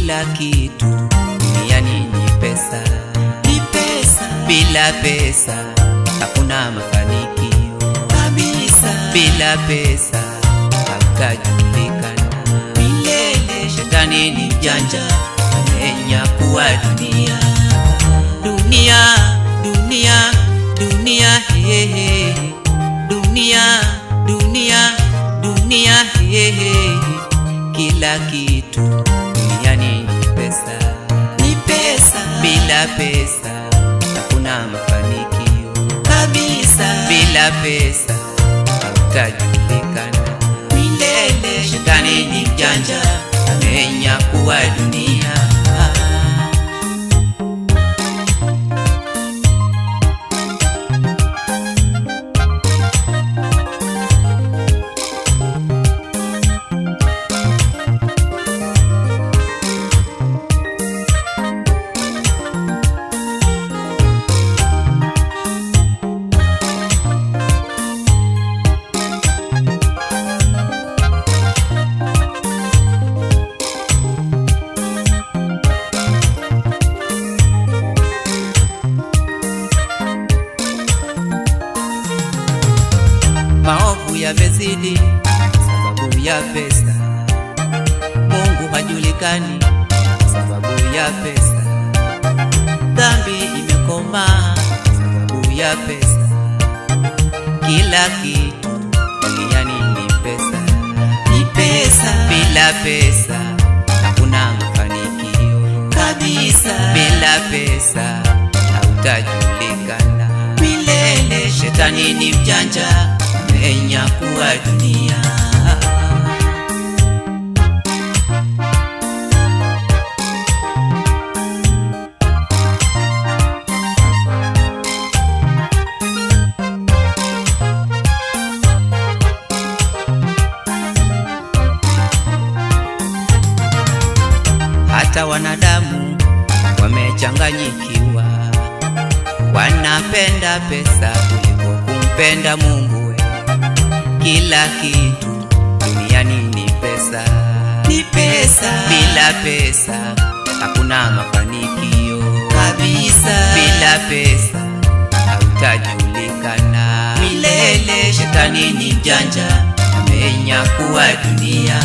Kila kitu duniani ni pesa, ni pesa. Bila pesa hakuna mafanikio Kabisa. Bila pesa hautajulikana milele. Shetani ni mjanja, amenyakua dunia. Dunia, dunia, dunia, hehe. Dunia, dunia, dunia, hehe. Kila kitu duniani ni pesa, ni pesa. Bila pesa hakuna mafanikio Kabisa. Bila pesa hautajulikana milele. Shetani ni mjanja, amenyakua dunia. Maovu yamezidi sababu ya pesa. Mungu hajulikani sababu ya pesa. Dhambi imekomaa sababu ya pesa. Kila kitu duniani ni pesa, ni pesa. Bila pesa hakuna mafanikio Kabisa. Bila pesa hautajulikana milele. Shetani ni mjanja, amenyakua dunia. Hata wanadamu wamechanganyikiwa, wanapenda pesa kuliko kumpenda Mungu. Kila kitu duniani ni pesa, ni pesa. Bila pesa hakuna mafanikio Kabisa. Bila pesa hautajulikana milele. Shetani ni mjanja, amenyakua dunia.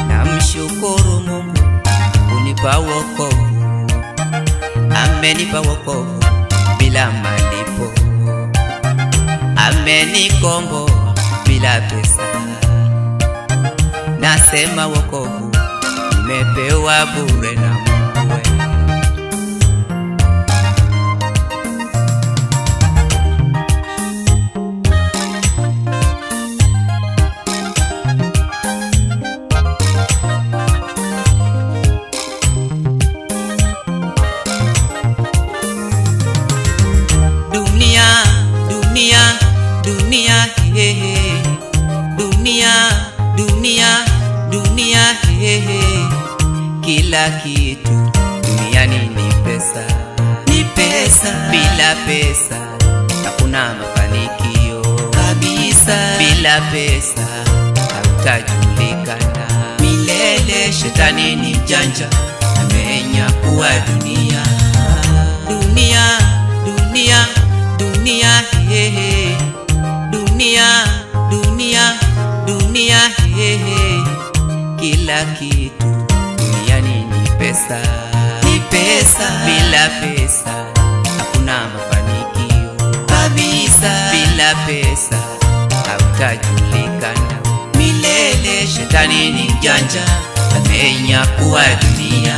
Namshukuru Mungu kunipa wokovu, amenipa wokovu bila malipo, amenikomboa bila pesa. Nasema wokovu nimepewa bure na Mungu. Dunia, dunia, dunia, hehe. Dunia, dunia, dunia, hehe. Kila kitu duniani ni pesa, ni pesa. Bila pesa hakuna mafanikio Kabisa. Bila pesa hautajulikana milele. Shetani ni mjanja, amenyakua dunia. Dunia, dunia, dunia, hehe. Dunia, dunia, dunia, hehe. Kila kitu duniani ni pesa, ni pesa. Bila pesa hakuna mafanikio Kabisa. Bila pesa hautajulikana milele. Shetani ni mjanja, amenyakua dunia.